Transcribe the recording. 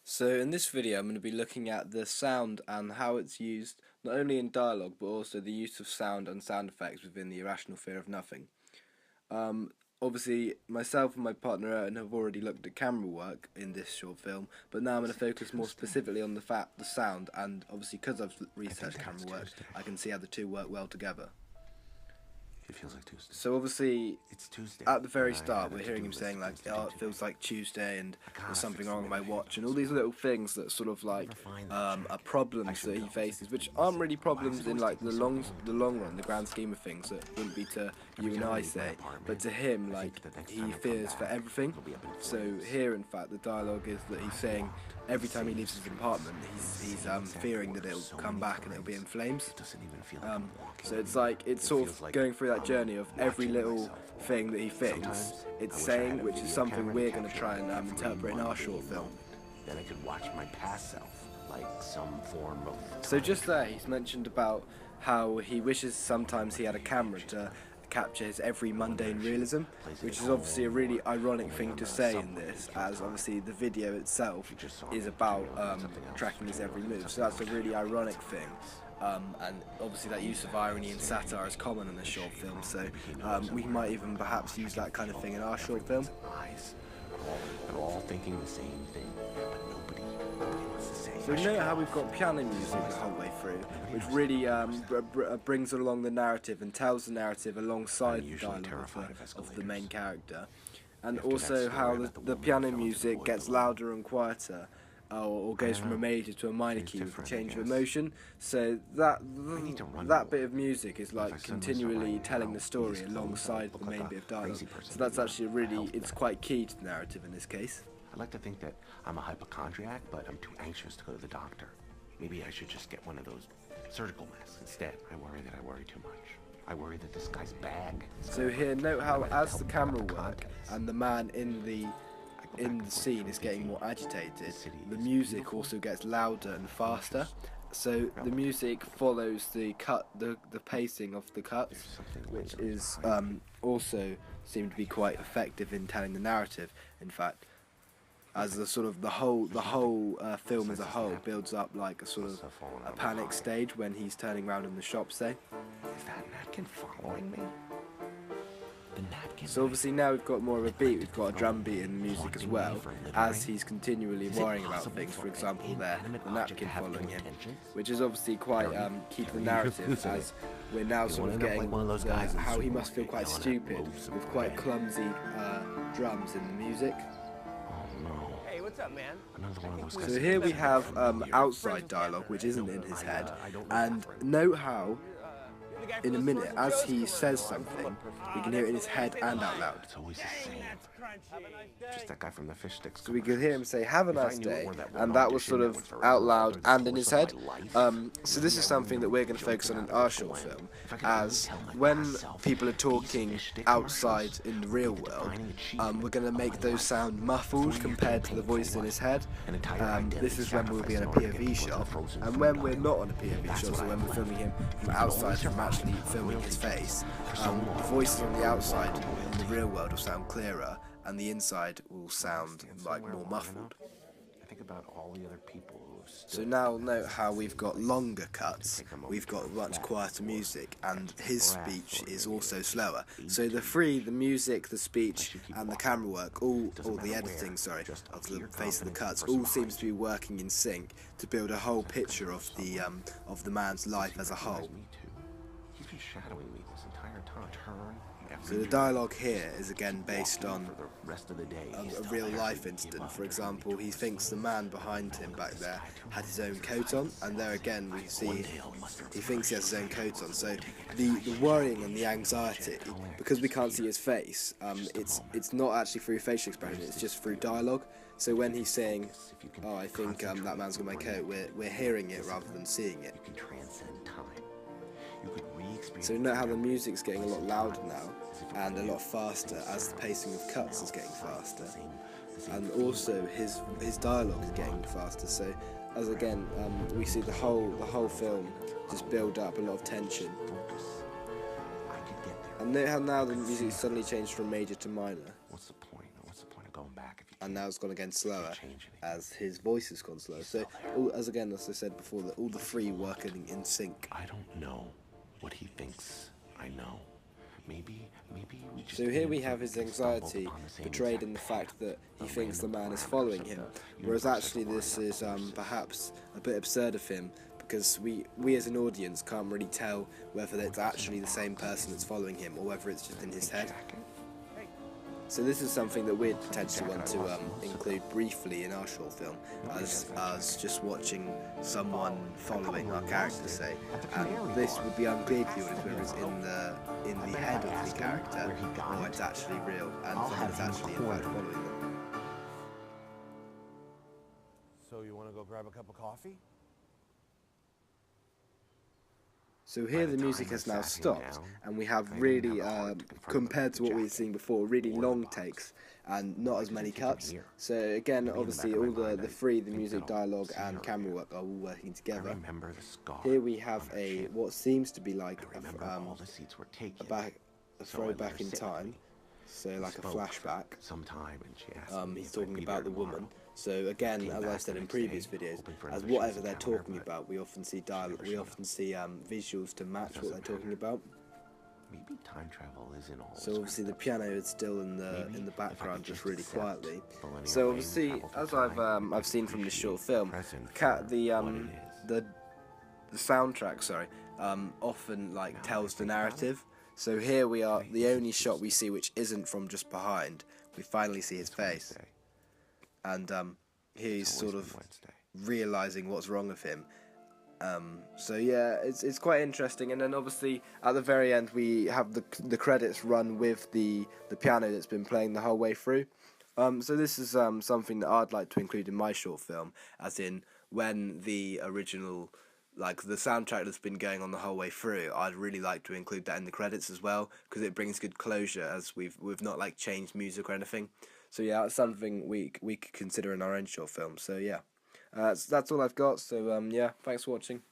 So in this video I'm going to be looking at the sound and how it's used not only in dialogue but also the use of sound and sound effects within the irrational fear of nothing. Um, Obviously myself and my partner Erwin have already looked at camera work in this short film, but now I'm going to focus more specifically on the sound, and obviously because I've researched camera work I can see how the two work well together. It feels like Tuesday. So obviously, It's Tuesday. at the very start, we're hearing him saying like, "Oh, it feels like Tuesday," and "There's something wrong with my watch," and all these little things that sort of like are problems that he faces, which aren't really problems in like the long run, the grand scheme of things. That wouldn't be to you and I say, but to him, like he fears for everything. So here, in fact, the dialogue is that he's saying every time he leaves his apartment, he's fearing that it'll come back and it'll be in flames. So it's like it's sort of going through that journey of every little thing that he thinks it's saying, which is something we're going to try and interpret in our short film. Then I could watch my past self, like some form of... So just there, he's mentioned about how he wishes sometimes he had a camera to capture his every mundane realism, which is obviously a really ironic thing to say in this, as obviously the video itself is about tracking his every move, so that's a really ironic thing. And obviously that use of irony and satire is common in a short film, so we might even perhaps use that kind of thing in our short film. They're all thinking the same thing, but nobody wants to say. So note how we've got piano music the whole way through, which really brings along the narrative and tells the narrative alongside the dialogue of the main character, and also how the piano music gets louder and quieter, or goes from a major to a minor key with a change of emotion. So that bit of music is like continually telling the story alongside the main bit of dialogue. So that's actually it's quite key to the narrative in this case. I'd like to think that I'm a hypochondriac, but I'm too anxious to go to the doctor. Maybe I should just get one of those surgical masks instead. I worry that I worry too much. I worry that this guy's bag. So here, note how as the camera work and the man in the scene is getting more agitated, the music also gets louder and faster. So the music follows the pacing of the cuts, which is also seem to be quite effective in telling the narrative. In fact, as the whole film as a whole builds up like a sort of a panic stage when he's turning around in the shop, say. Is that napkin following me? So obviously now we've got more of a beat, we've got a drum beat in the music as well, as he's continually worrying about things. For example there, the napkin following him, which is obviously quite key to the narrative, as we're now sort of getting how he must feel quite stupid with quite clumsy drums in the music. Hey, what's up, man? So here we have outside dialogue, which isn't in his head, and note how in a minute, as he says something, we can hear it in his head and out loud. It's always the same. Just that guy from the fish sticks. So we could hear him say, "Have a nice day," and that was sort of out loud and in his head. So this is something that we're going to focus on in our short film, as when people are talking outside in the real world, we're going to make those sound muffled compared to the voice in his head. This is when we'll be in a POV shot, and when we're not on a POV shot, so when we're filming him from outside, from actually filming his face, the voices on the outside in the real world will sound clearer, and the inside will sound like more muffled. I think about all the other people who have So now note how we've got longer cuts, we've got much quieter music, and his speech is also slower. So the music, the speech, and the camera work, or the editing, sorry, of the face of the cuts, all seems to be working in sync to build a whole picture of the man's life as a whole. He's been shadowing me this entire time. So the dialogue here is again based on the rest of the day. a real life incident. For example, he thinks the man behind him back there had his own coat on, and there again we see he thinks he has his own coat on. So the worrying and the anxiety, because we can't see his face, it's not actually through facial expression, it's just through dialogue. So when he's saying, "Oh, I think that man's got my coat," we're hearing it rather than seeing it. You can transcend time. You could re-experience. So note how the music's getting a lot louder now and a lot faster as the pacing of cuts is getting faster, and also his dialogue is getting faster. So as again we see the whole film just build up a lot of tension. And note how now the music suddenly changed from major to minor. What's the point? What's the point of going back if you and now it's gone again slower change anything. as his voice has gone slower. So, as I said before, that all the three working in sync. I don't know what he thinks I know. Maybe we just. So here we have his anxiety portrayed in the fact that he thinks the man is following him, whereas actually this is perhaps a bit absurd of him, because we as an audience can't really tell whether it's actually the same person that's following him or whether it's just in his head. So this is something that we'd potentially want to include briefly in our short film, as just watching someone following our character, say, and this would be unclear to you whether it's in the head of the character or it's actually real and someone is actually in fact following them. So you want to go grab a cup of coffee? So here the music has now stopped, and we have really, compared to what we had seen before, really long takes and not as many cuts. So again, obviously all the music, dialogue and camera work are all working together. Here we have what seems to be like a throwback in time, so like a flashback. He's talking about the woman. So again, as I said in previous videos, as whatever they're talking about, we often see visuals to match what they're talking about. Maybe time travel isn't all. So obviously the piano is still in the background, just really quietly. So obviously, as I've seen from this short film, the soundtrack, often like tells the narrative. So here we are, the only shot we see which isn't from just behind. We finally see his face. And he's sort of realizing what's wrong with him. So yeah, it's quite interesting. And then obviously at the very end we have the credits run with the piano that's been playing the whole way through. So this is something that I'd like to include in my short film, as in when the original, like the soundtrack that's been going on the whole way through, I'd really like to include that in the credits as well, because it brings good closure, as we've not like changed music or anything. So yeah, that's something we could consider in our own short film. So yeah, that's all I've got. So yeah, thanks for watching.